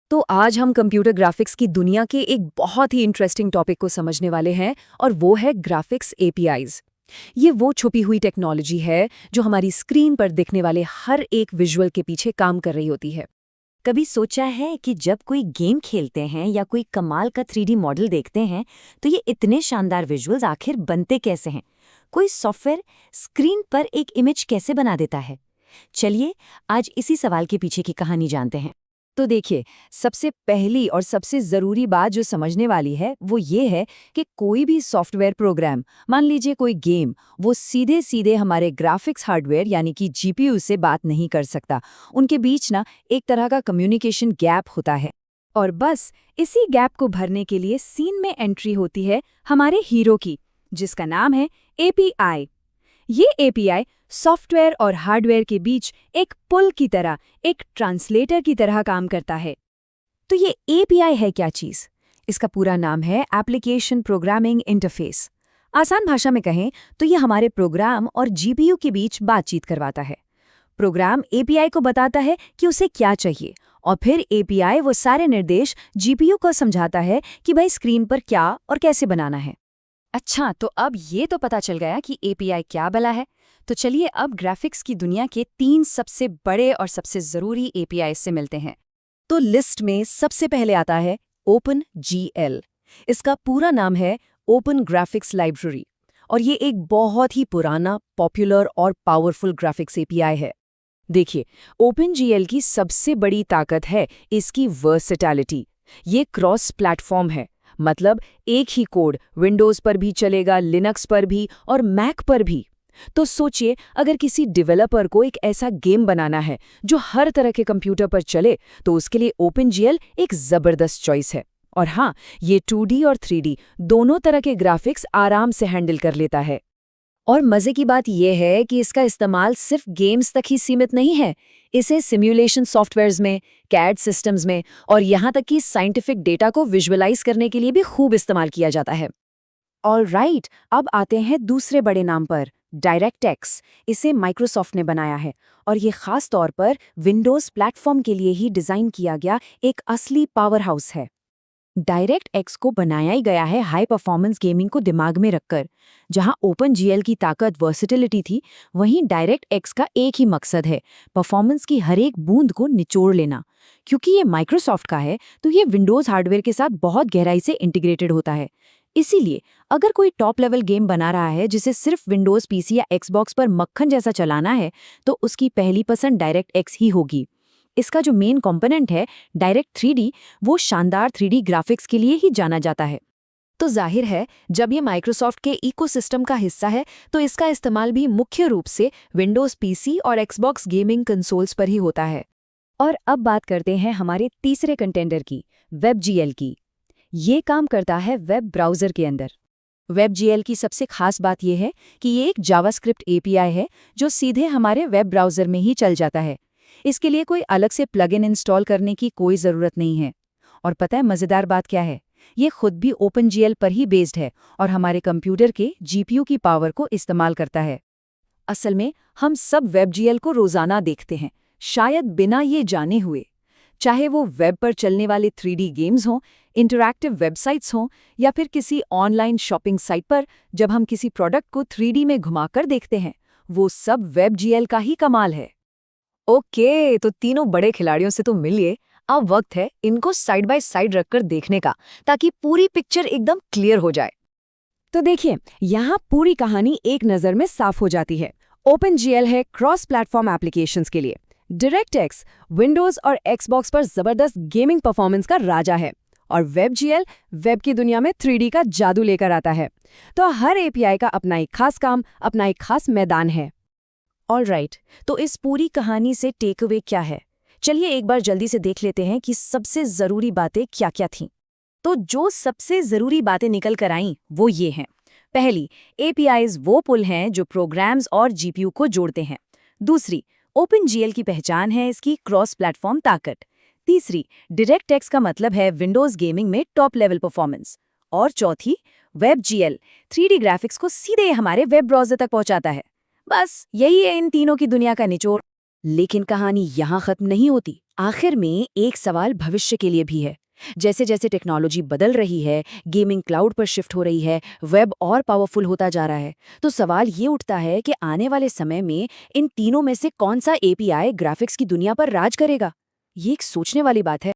तो आज हम कंप्यूटर ग्राफिक्स की दुनिया के एक बहुत ही इंटरेस्टिंग टॉपिक को समझने वाले हैं और वो है ग्राफिक्स एपीआईज। ये वो छुपी हुई टेक्नोलॉजी है जो हमारी स्क्रीन पर दिखने वाले हर एक विजुअल के पीछे काम कर रही होती है। कभी सोचा है कि जब कोई गेम खेलते हैं या कोई कमाल का 3D मॉडल देखते हैं तो ये इतने शानदार विजुअल्स आखिर बनते कैसे हैं? कोई सॉफ्टवेयर स्क्रीन पर एक इमेज कैसे बना देता है? चलिए आज इसी सवाल के पीछे की कहानी जानते हैं। तो देखिए, सबसे पहली और सबसे ज़रूरी बात जो समझने वाली है वो ये है कि कोई भी सॉफ्टवेयर प्रोग्राम, मान लीजिए कोई गेम, वो सीधे सीधे हमारे ग्राफिक्स हार्डवेयर यानी कि जीपीयू से बात नहीं कर सकता। उनके बीच ना एक तरह का कम्युनिकेशन गैप होता है। और बस इसी गैप को भरने के लिए सीन में एंट्री होती है हमारे हीरो की, जिसका नाम है एपीआई। ये एपीआई सॉफ्टवेयर और हार्डवेयर के बीच एक पुल की तरह, एक ट्रांसलेटर की तरह काम करता है। तो ये एपीआई है क्या चीज़? इसका पूरा नाम है एप्लीकेशन प्रोग्रामिंग इंटरफेस। आसान भाषा में कहें तो ये हमारे प्रोग्राम और जीपीयू के बीच बातचीत करवाता है। प्रोग्राम एपीआई को बताता है कि उसे क्या चाहिए, और फिर एपीआई वो सारे निर्देश जीपीयू को समझाता है कि भाई स्क्रीन पर क्या और कैसे बनाना है। अच्छा, तो अब ये तो पता चल गया कि एपीआई क्या भला है। तो चलिए अब ग्राफिक्स की दुनिया के 3 सबसे बड़े और सबसे ज़रूरी एपीआई से मिलते हैं। तो लिस्ट में सबसे पहले आता है ओपन-जीएल। इसका पूरा नाम है ओपन ग्राफिक्स लाइब्रेरी, और ये एक बहुत ही पुराना, पॉपुलर और पावरफुल ग्राफिक्स एपीआई है। देखिए, ओपन-जीएल की सबसे बड़ी ताकत है इसकी वर्सेटैलिटी। ये क्रॉस प्लेटफॉर्म है, मतलब एक ही कोड विंडोज़ पर भी चलेगा, लिनक्स पर भी और मैक पर भी। तो सोचिए, अगर किसी डेवलपर को एक ऐसा गेम बनाना है जो हर तरह के कंप्यूटर पर चले, तो उसके लिए ओपन-जीएल एक ज़बरदस्त चॉइस है। और हाँ, ये 2D और 3D दोनों तरह के ग्राफिक्स आराम से हैंडल कर लेता है। और मज़े की बात यह है कि इसका इस्तेमाल सिर्फ गेम्स तक ही सीमित नहीं है। इसे सिम्युलेशन सॉफ्टवेयर्स में, कैड सिस्टम्स में और यहाँ तक कि साइंटिफिक डेटा को विजुअलाइज करने के लिए भी खूब इस्तेमाल किया जाता है। ऑलराइट, अब आते हैं दूसरे बड़े नाम पर, डायरेक्ट-एक्स। इसे माइक्रोसॉफ्ट ने बनाया है, और ये खास तौर पर विंडोज़ प्लेटफॉर्म के लिए ही डिज़ाइन किया गया एक असली पावर हाउस है। डायरेक्ट एक्स को बनाया ही गया है हाई परफॉर्मेंस गेमिंग को दिमाग में रखकर। जहां ओपन-जीएल की ताकत वर्सेटिलिटी थी, वहीं डायरेक्ट एक्स का एक ही मकसद है, परफॉर्मेंस की हर एक बूंद को निचोड़ लेना। क्योंकि ये माइक्रोसॉफ्ट का है, तो ये विंडोज़ हार्डवेयर के साथ बहुत गहराई से इंटीग्रेटेड होता है। इसीलिए अगर कोई टॉप लेवल गेम बना रहा है जिसे सिर्फ विंडोज़ पीसी या एक्सबॉक्स पर मक्खन जैसा चलाना है, तो उसकी पहली पसंद डायरेक्ट एक्स ही होगी। इसका जो मेन कंपोनेंट है डायरेक्ट 3D, वो शानदार 3D ग्राफिक्स के लिए ही जाना जाता है। तो जाहिर है, जब ये माइक्रोसॉफ्ट के इकोसिस्टम का हिस्सा है, तो इसका इस्तेमाल भी मुख्य रूप से विंडोज़ पीसी और एक्सबॉक्स गेमिंग कंसोल्स पर ही होता है। और अब बात करते हैं हमारे तीसरे कंटेंडर की, वेब-जीएल की। ये काम करता है वेब ब्राउज़र के अंदर। वेब-जीएल की सबसे खास बात यह है कि ये एक जावास्क्रिप्ट एपीआई है जो सीधे हमारे वेब ब्राउज़र में ही चल जाता है। इसके लिए कोई अलग से प्लगइन इंस्टॉल करने की कोई ज़रूरत नहीं है। और पता है मज़ेदार बात क्या है? ये खुद भी ओपन-जीएल पर ही बेस्ड है और हमारे कंप्यूटर के जीपीयू की पावर को इस्तेमाल करता है। असल में हम सब वेब-जीएल को रोज़ाना देखते हैं, शायद बिना ये जाने हुए। चाहे वो वेब पर चलने वाले 3D गेम्स हों, इंटरैक्टिव वेबसाइट्स हों, या फिर किसी ऑनलाइन शॉपिंग साइट पर जब हम किसी प्रोडक्ट को 3D में घुमाकर देखते हैं, वो सब वेब-जीएल का ही कमाल है। ओके, तो तीनों बड़े खिलाड़ियों से तो मिलिए। अब वक्त है इनको साइड बाय साइड रखकर देखने का, ताकि पूरी पिक्चर एकदम क्लियर हो जाए। तो देखिए, यहाँ पूरी कहानी एक नज़र में साफ हो जाती है। ओपन-जीएल है क्रॉस प्लेटफॉर्म एप्लीकेशंस के लिए। डायरेक्ट-एक्स विंडोज़ और एक्सबॉक्स पर ज़बरदस्त गेमिंग परफॉर्मेंस का राजा है। और वेब-जीएल वेब की दुनिया में 3D का जादू लेकर आता है। तो हर एपीआई का अपना एक खास काम, अपना एक खास मैदान है। ऑलराइट, तो इस पूरी कहानी से टेक अवे क्या है? चलिए एक बार जल्दी से देख लेते हैं कि सबसे ज़रूरी बातें क्या-क्या थीं। तो जो सबसे ज़रूरी बातें निकल कर आईं, वो ये हैं। पहली, एपीआईज वो पुल हैं जो प्रोग्राम्स और जीपीयू को जोड़ते हैं। दूसरी, ओपन-जीएल की पहचान है इसकी क्रॉस प्लेटफॉर्म ताकत। तीसरी, डायरेक्ट-एक्स का मतलब है विंडोज़ गेमिंग में टॉप लेवल परफॉर्मेंस। और चौथी, वेब-जीएल 3D ग्राफिक्स को सीधे हमारे वेब ब्राउज़र तक पहुंचाता है। बस यही है इन तीनों की दुनिया का निचोड़। लेकिन कहानी यहाँ खत्म नहीं होती, आखिर में एक सवाल भविष्य के लिए भी है। जैसे जैसे टेक्नोलॉजी बदल रही है, गेमिंग क्लाउड पर शिफ्ट हो रही है, वेब और पावरफुल होता जा रहा है, तो सवाल ये उठता है कि आने वाले समय में इन तीनों में से कौन सा एपीआई ग्राफिक्स की दुनिया पर राज करेगा? ये एक सोचने वाली बात है।